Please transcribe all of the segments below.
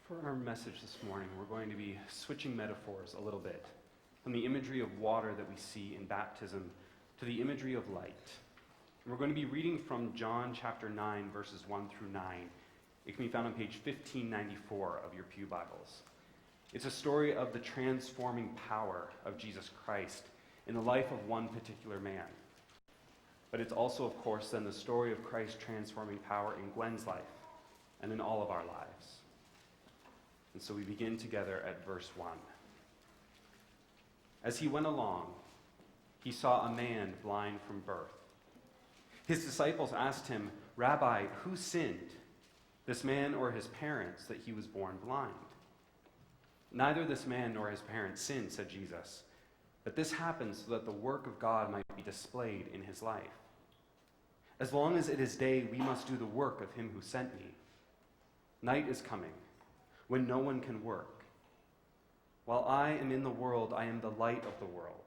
For our message this morning, we're going to be switching metaphors a little bit from the imagery of water that we see in baptism to the imagery of light. And we're going to be reading from John chapter 9, verses 1 through 9. It can be found on page 1594 of your pew Bibles. It's a story of the transforming power of Jesus Christ in the life of one particular man. But it's also, of course, then the story of Christ's transforming power in Gwen's life and in all of our lives. And so we begin together at verse 1. As he went along, he saw a man blind from birth. His disciples asked him, "Rabbi, who sinned, this man or his parents, that he was born blind?" "Neither this man nor his parents sinned," said Jesus, "but this happened so that the work of God might be displayed in his life. As long as it is day, we must do the work of him who sent me. Night is coming, when no one can work. While I am in the world, I am the light of the world."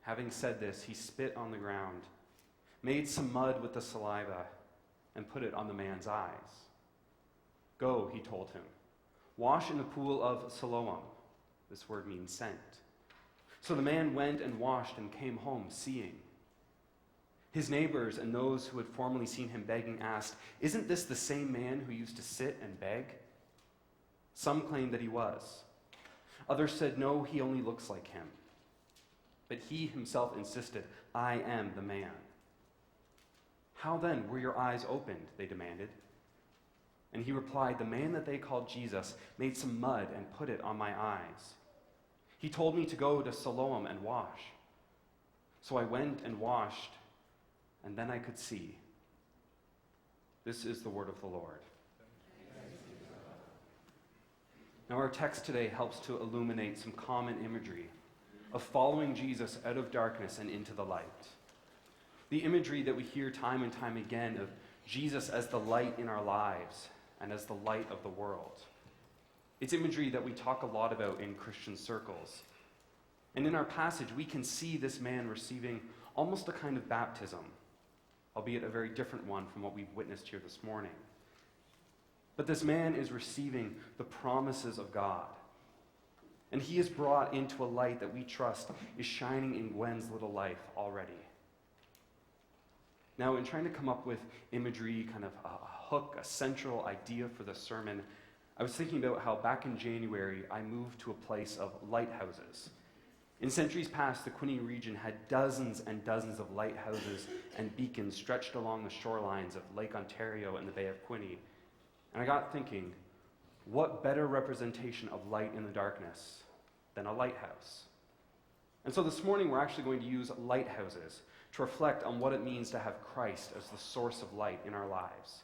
Having said this, he spit on the ground, made some mud with the saliva, and put it on the man's eyes. "Go," he told him, "wash in the pool of Siloam." This word means sent. So the man went and washed and came home seeing. His neighbors and those who had formerly seen him begging asked, "Isn't this the same man who used to sit and beg?" Some claimed that he was. Others said, "No, he only looks like him." But he himself insisted, "I am the man." "How then were your eyes opened?" they demanded. And he replied, "The man that they called Jesus made some mud and put it on my eyes. He told me to go to Siloam and wash. So I went and washed, and then I could see." This is the word of the Lord. Now our text today helps to illuminate some common imagery of following Jesus out of darkness and into the light. The imagery that we hear time and time again of Jesus as the light in our lives and as the light of the world. It's imagery that we talk a lot about in Christian circles. And in our passage, we can see this man receiving almost a kind of baptism, albeit a very different one from what we've witnessed here this morning. But this man is receiving the promises of God. And he is brought into a light that we trust is shining in Gwen's little life already. Now, in trying to come up with imagery, kind of a hook, a central idea for the sermon, I was thinking about how back in January, I moved to a place of lighthouses. In centuries past, the Quinte region had dozens and dozens of lighthouses and beacons stretched along the shorelines of Lake Ontario and the Bay of Quinte. And I got thinking, what better representation of light in the darkness than a lighthouse? And so this morning we're actually going to use lighthouses to reflect on what it means to have Christ as the source of light in our lives.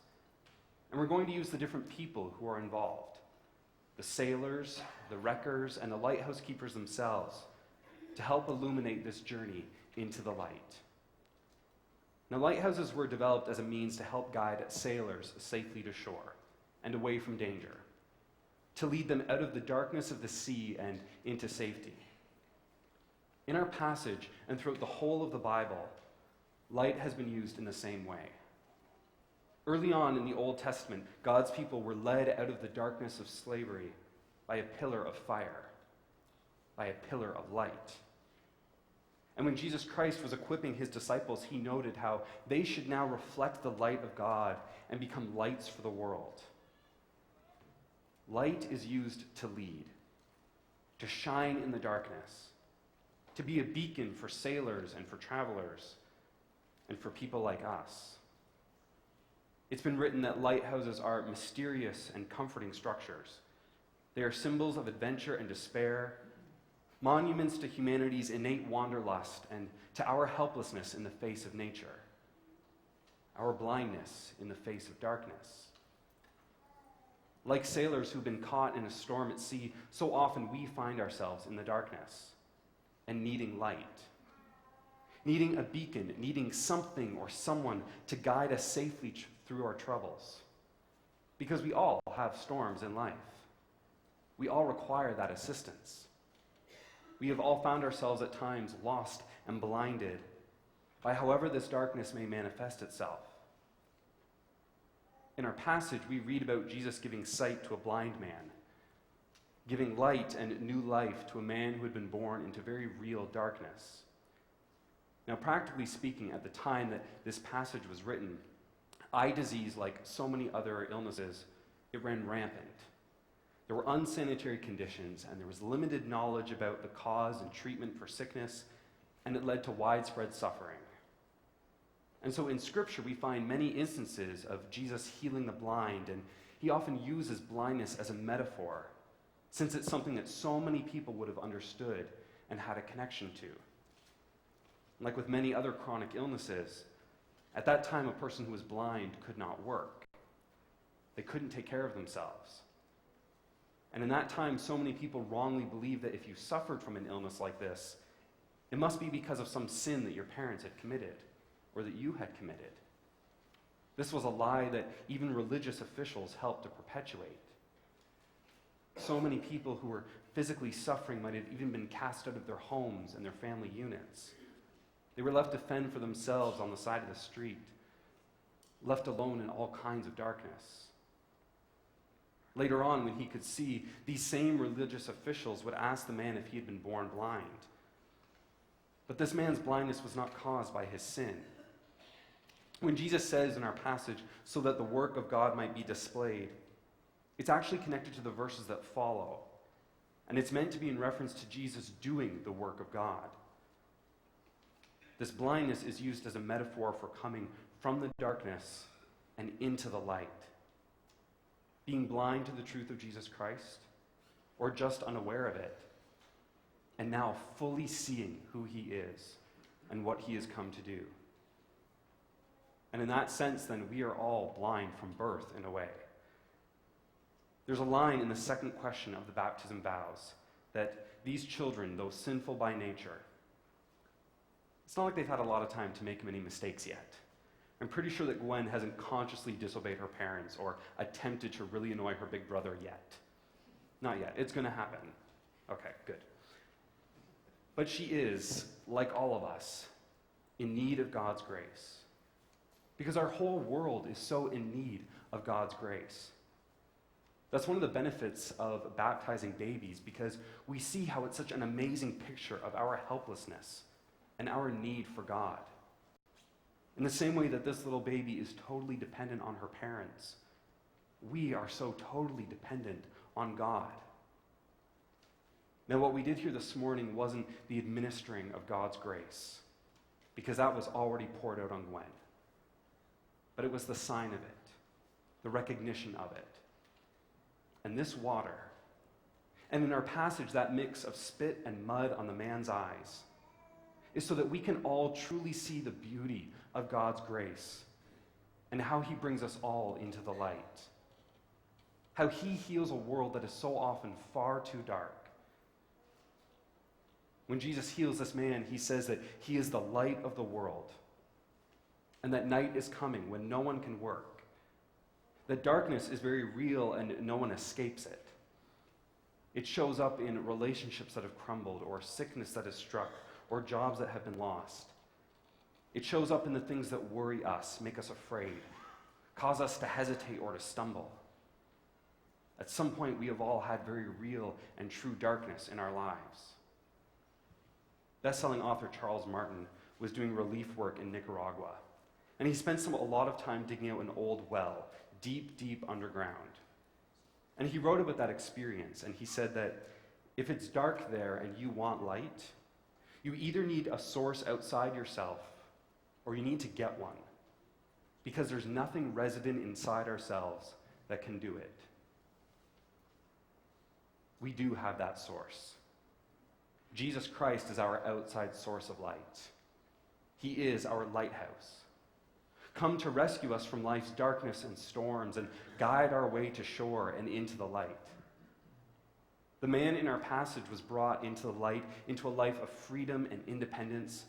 And we're going to use the different people who are involved, the sailors, the wreckers, and the lighthouse keepers themselves, to help illuminate this journey into the light. Now, lighthouses were developed as a means to help guide sailors safely to shore and away from danger, to lead them out of the darkness of the sea and into safety. In our passage and throughout the whole of the Bible, light has been used in the same way. Early on in the Old Testament, God's people were led out of the darkness of slavery by a pillar of fire, by a pillar of light. And when Jesus Christ was equipping his disciples, he noted how they should now reflect the light of God and become lights for the world. Light is used to lead, to shine in the darkness, to be a beacon for sailors and for travelers, and for people like us. It's been written that lighthouses are mysterious and comforting structures. They are symbols of adventure and despair, monuments to humanity's innate wanderlust and to our helplessness in the face of nature, our blindness in the face of darkness. Like sailors who've been caught in a storm at sea, so often we find ourselves in the darkness and needing light, needing a beacon, needing something or someone to guide us safely through our troubles. Because we all have storms in life. We all require that assistance. We have all found ourselves at times lost and blinded by however this darkness may manifest itself. In our passage, we read about Jesus giving sight to a blind man, giving light and new life to a man who had been born into very real darkness. Now, practically speaking, at the time that this passage was written, eye disease, like so many other illnesses, it ran rampant. There were unsanitary conditions, and there was limited knowledge about the cause and treatment for sickness, and it led to widespread suffering. And so in Scripture, we find many instances of Jesus healing the blind, and he often uses blindness as a metaphor, since it's something that so many people would have understood and had a connection to. Like with many other chronic illnesses, at that time, a person who was blind could not work. They couldn't take care of themselves. And in that time, so many people wrongly believed that if you suffered from an illness like this, it must be because of some sin that your parents had committed or that you had committed. This was a lie that even religious officials helped to perpetuate. So many people who were physically suffering might have even been cast out of their homes and their family units. They were left to fend for themselves on the side of the street, left alone in all kinds of darkness. Later on, when he could see, these same religious officials would ask the man if he had been born blind. But this man's blindness was not caused by his sin. When Jesus says in our passage, so that the work of God might be displayed, it's actually connected to the verses that follow. And it's meant to be in reference to Jesus doing the work of God. This blindness is used as a metaphor for coming from the darkness and into the light. Being blind to the truth of Jesus Christ, or just unaware of it, and now fully seeing who he is and what he has come to do. And in that sense, then, we are all blind from birth in a way. There's a line in the second question of the baptism vows that these children, though sinful by nature, it's not like they've had a lot of time to make many mistakes yet. I'm pretty sure that Gwen hasn't consciously disobeyed her parents or attempted to really annoy her big brother yet. Not yet. It's going to happen. Okay, good. But she is, like all of us, in need of God's grace. Because our whole world is so in need of God's grace. That's one of the benefits of baptizing babies, because we see how it's such an amazing picture of our helplessness and our need for God. In the same way that this little baby is totally dependent on her parents, we are so totally dependent on God. Now, what we did here this morning wasn't the administering of God's grace, because that was already poured out on Gwen. But it was the sign of it, the recognition of it. And this water, and in our passage, that mix of spit and mud on the man's eyes, is so that we can all truly see the beauty of God's grace and how he brings us all into the light. How he heals a world that is so often far too dark. When Jesus heals this man, he says that he is the light of the world, and that night is coming when no one can work. That darkness is very real and no one escapes it. It shows up in relationships that have crumbled, or sickness that has struck, or jobs that have been lost. It shows up in the things that worry us, make us afraid, cause us to hesitate or to stumble. At some point, we have all had very real and true darkness in our lives. Best-selling author Charles Martin was doing relief work in Nicaragua, and he spent a lot of time digging out an old well, deep, deep underground. And he wrote about that experience, and he said that if it's dark there and you want light, you either need a source outside yourself or you need to get one, because there's nothing resident inside ourselves that can do it. We do have that source. Jesus Christ is our outside source of light. He is our lighthouse, come to rescue us from life's darkness and storms and guide our way to shore and into the light. The man in our passage was brought into the light, into a life of freedom and independence.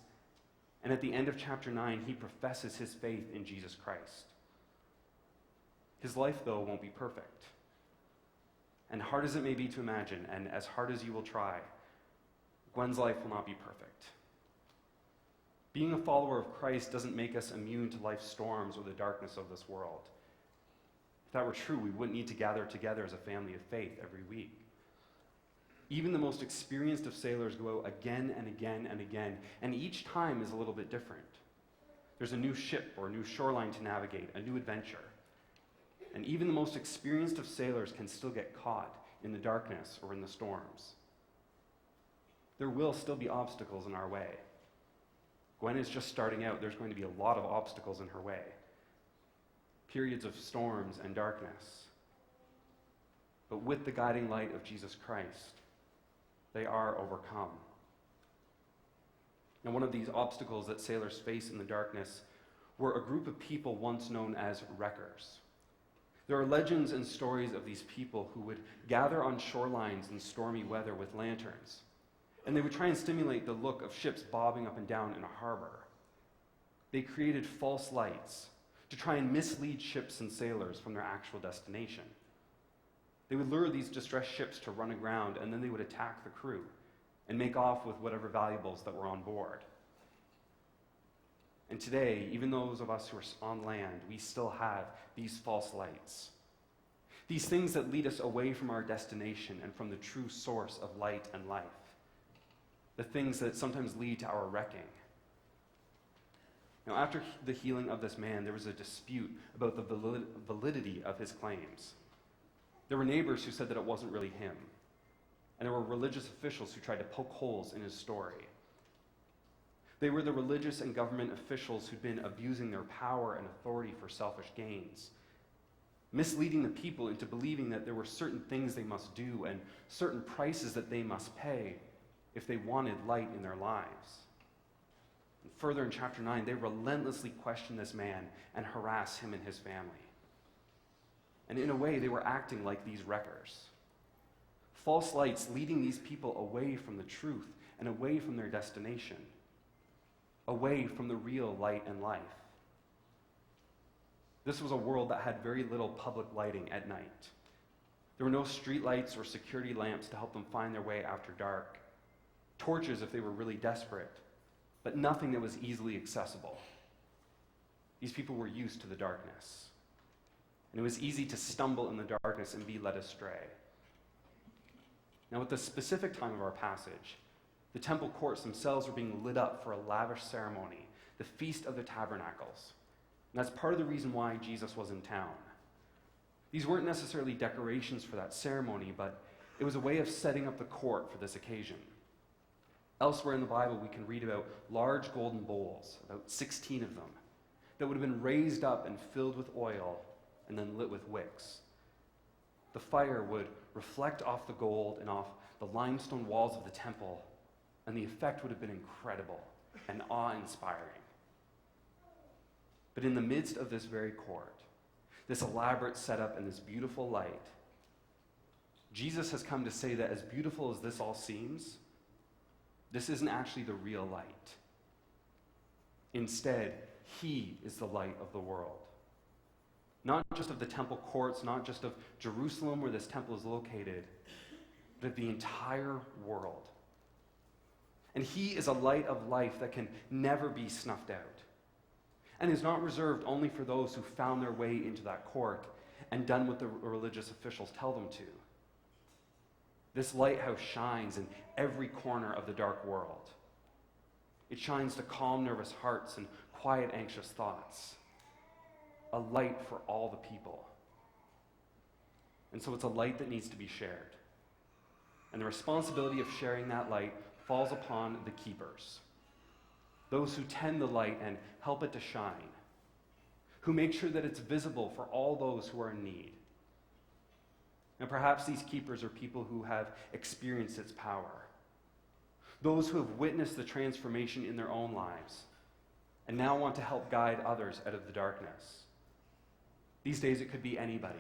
And at the end of chapter 9, he professes his faith in Jesus Christ. His life, though, won't be perfect. And hard as it may be to imagine, and as hard as you will try, Gwen's life will not be perfect. Being a follower of Christ doesn't make us immune to life's storms or the darkness of this world. that were true, we wouldn't need to gather together as a family of faith every week. Even the most experienced of sailors go out again and again and again, and each time is a little bit different. There's a new ship or a new shoreline to navigate, a new adventure. And even the most experienced of sailors can still get caught in the darkness or in the storms. There will still be obstacles in our way. Gwen is just starting out. There's going to be a lot of obstacles in her way. Periods of storms and darkness. But with the guiding light of Jesus Christ, they are overcome. And one of these obstacles that sailors face in the darkness were a group of people once known as wreckers. There are legends and stories of these people who would gather on shorelines in stormy weather with lanterns, and they would try and stimulate the look of ships bobbing up and down in a harbor. They created false lights to try and mislead ships and sailors from their actual destination. They would lure these distressed ships to run aground, and then they would attack the crew and make off with whatever valuables that were on board. And today, even those of us who are on land, we still have these false lights. These things that lead us away from our destination and from the true source of light and life. The things that sometimes lead to our wrecking. Now, after the healing of this man, there was a dispute about the validity of his claims. There were neighbors who said that it wasn't really him. And there were religious officials who tried to poke holes in his story. They were the religious and government officials who'd been abusing their power and authority for selfish gains, misleading the people into believing that there were certain things they must do and certain prices that they must pay if they wanted light in their lives. And further in chapter 9, they relentlessly question this man and harass him and his family. And in a way, they were acting like these wreckers. False lights leading these people away from the truth and away from their destination, away from the real light and life. This was a world that had very little public lighting at night. There were no street lights or security lamps to help them find their way after dark, torches if they were really desperate, but nothing that was easily accessible. These people were used to the darkness, and it was easy to stumble in the darkness and be led astray. Now, at the specific time of our passage, the temple courts themselves were being lit up for a lavish ceremony, the Feast of the Tabernacles. And that's part of the reason why Jesus was in town. These weren't necessarily decorations for that ceremony, but it was a way of setting up the court for this occasion. Elsewhere in the Bible, we can read about large golden bowls, about 16 of them, that would have been raised up and filled with oil and then lit with wicks. The fire would reflect off the gold and off the limestone walls of the temple, and the effect would have been incredible and awe-inspiring. But in the midst of this very court, this elaborate setup and this beautiful light, Jesus has come to say that as beautiful as this all seems, this isn't actually the real light. Instead, he is the light of the world. Not just of the temple courts, not just of Jerusalem where this temple is located, but of the entire world. And he is a light of life that can never be snuffed out, and is not reserved only for those who found their way into that court and done what the religious officials tell them to. This lighthouse shines in every corner of the dark world. It shines to calm nervous hearts and quiet anxious thoughts. A light for all the people. And so it's a light that needs to be shared. And the responsibility of sharing that light falls upon the keepers. Those who tend the light and help it to shine. Who make sure that it's visible for all those who are in need. And perhaps these keepers are people who have experienced its power. Those who have witnessed the transformation in their own lives and now want to help guide others out of the darkness. These days it could be anybody.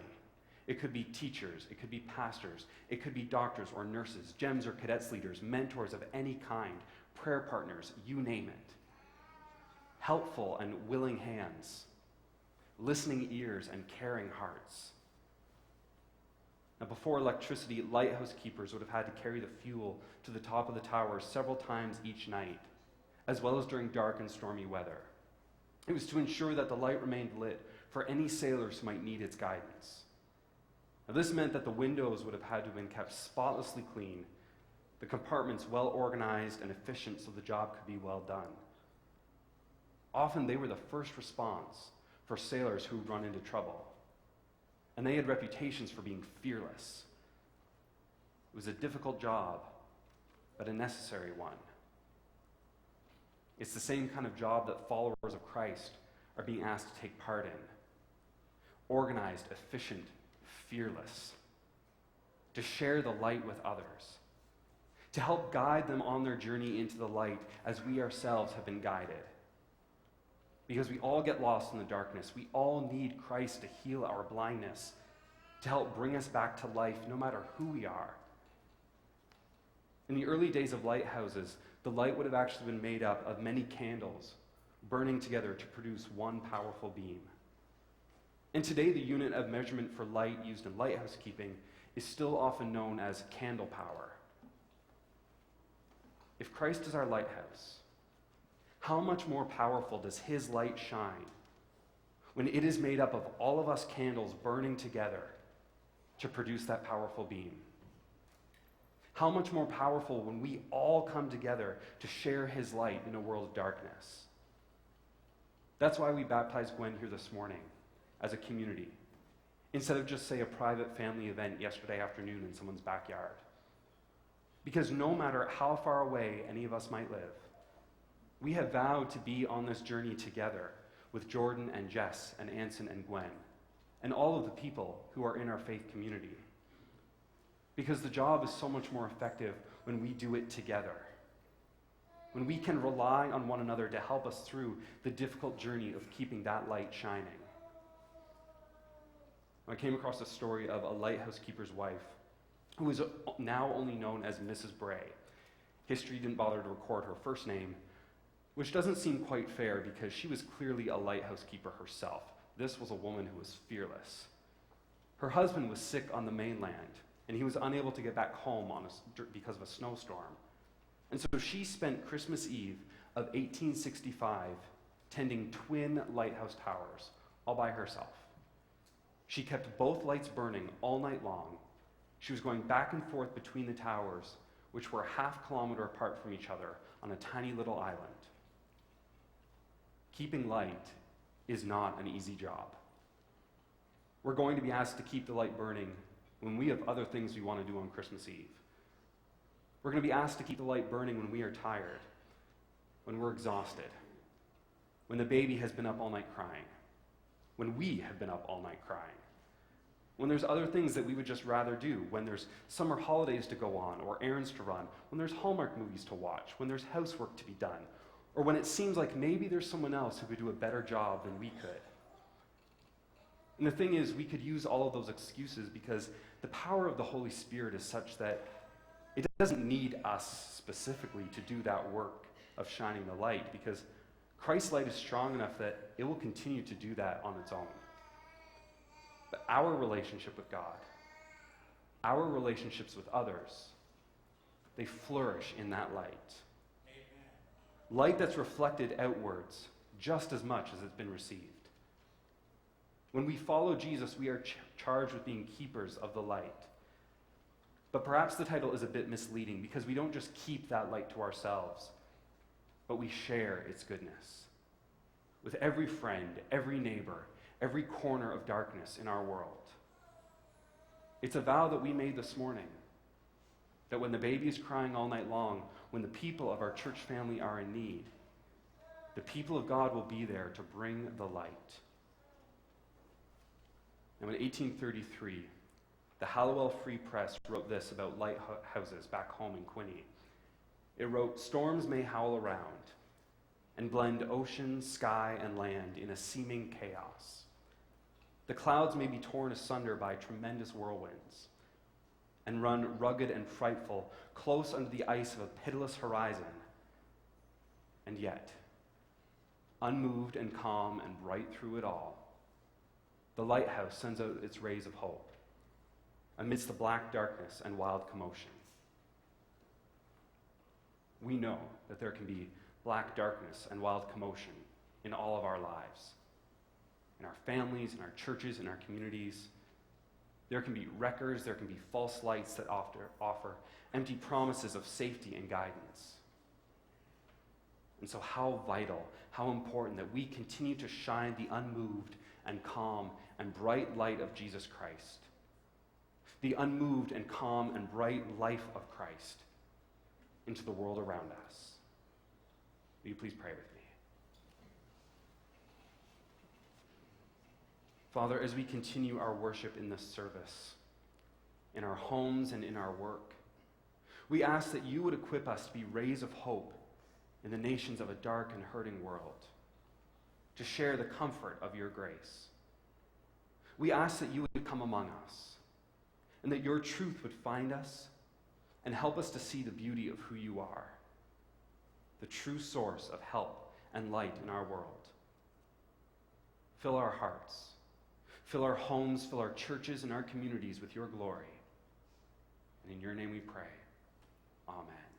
It could be teachers, it could be pastors, it could be doctors or nurses, GEMS or cadets leaders, mentors of any kind, prayer partners, you name it. Helpful and willing hands, listening ears and caring hearts. Now, before electricity, lighthouse keepers would have had to carry the fuel to the top of the tower several times each night, as well as during dark and stormy weather. It was to ensure that the light remained lit for any sailors who might need its guidance. Now, this meant that the windows would have had to have been kept spotlessly clean, the compartments well organized and efficient so the job could be well done. Often they were the first response for sailors who run into trouble, and they had reputations for being fearless. It was a difficult job, but a necessary one. It's the same kind of job that followers of Christ are being asked to take part in. Organized, efficient, fearless. To share the light with others. To help guide them on their journey into the light as we ourselves have been guided. Because we all get lost in the darkness. We all need Christ to heal our blindness, to help bring us back to life no matter who we are. In the early days of lighthouses, the light would have actually been made up of many candles burning together to produce one powerful beam. And today, the unit of measurement for light used in lighthouse keeping is still often known as candle power. If Christ is our lighthouse, how much more powerful does his light shine when it is made up of all of us candles burning together to produce that powerful beam? How much more powerful when we all come together to share his light in a world of darkness? That's why we baptized Gwen here this morning as a community, instead of just, say, a private family event yesterday afternoon in someone's backyard. Because no matter how far away any of us might live, we have vowed to be on this journey together with Jordan and Jess and Anson and Gwen and all of the people who are in our faith community. Because the job is so much more effective when we do it together. When we can rely on one another to help us through the difficult journey of keeping that light shining. I came across a story of a lighthouse keeper's wife who is now only known as Mrs. Bray. History didn't bother to record her first name, which doesn't seem quite fair because she was clearly a lighthouse keeper herself. This was a woman who was fearless. Her husband was sick on the mainland, and he was unable to get back home because of a snowstorm. And so she spent Christmas Eve of 1865 tending twin lighthouse towers all by herself. She kept both lights burning all night long. She was going back and forth between the towers, which were a half-kilometer apart from each other on a tiny little island. Keeping light is not an easy job. We're going to be asked to keep the light burning when we have other things we want to do on Christmas Eve. We're going to be asked to keep the light burning when we are tired, when we're exhausted, when the baby has been up all night crying, when we have been up all night crying, when there's other things that we would just rather do, when there's summer holidays to go on or errands to run, when there's Hallmark movies to watch, when there's housework to be done, or when it seems like maybe there's someone else who could do a better job than we could. And the thing is, we could use all of those excuses because the power of the Holy Spirit is such that it doesn't need us specifically to do that work of shining the light, because Christ's light is strong enough that it will continue to do that on its own. But our relationship with God, our relationships with others, they flourish in that light. Amen. Light that's reflected outwards just as much as it's been received. When we follow Jesus, we are charged with being keepers of the light. But perhaps the title is a bit misleading because we don't just keep that light to ourselves, but we share its goodness with every friend, every neighbor, every corner of darkness in our world. It's a vow that we made this morning, that when the baby is crying all night long, when the people of our church family are in need, the people of God will be there to bring the light. Now, in 1833, the Hallowell Free Press wrote this about lighthouses back home in Quinny. It wrote, "Storms may howl around and blend ocean, sky, and land in a seeming chaos. The clouds may be torn asunder by tremendous whirlwinds and run rugged and frightful close under the ice of a pitiless horizon. And yet, unmoved and calm and bright through it all, the lighthouse sends out its rays of hope amidst the black darkness and wild commotion." We know that there can be black darkness and wild commotion in all of our lives. in our families, in our churches, in our communities. There can be wreckers, there can be false lights that offer empty promises of safety and guidance. And so how vital, how important that we continue to shine the unmoved and calm and bright light of Jesus Christ. The unmoved and calm and bright life of Christ into the world around us. Will you please pray with me? Father, as we continue our worship in this service, in our homes and in our work, we ask that you would equip us to be rays of hope in the nations of a dark and hurting world, to share the comfort of your grace. We ask that you would come among us, and that your truth would find us and help us to see the beauty of who you are, the true source of help and light in our world. Fill our hearts, fill our homes, fill our churches and our communities with your glory. And in your name we pray. Amen.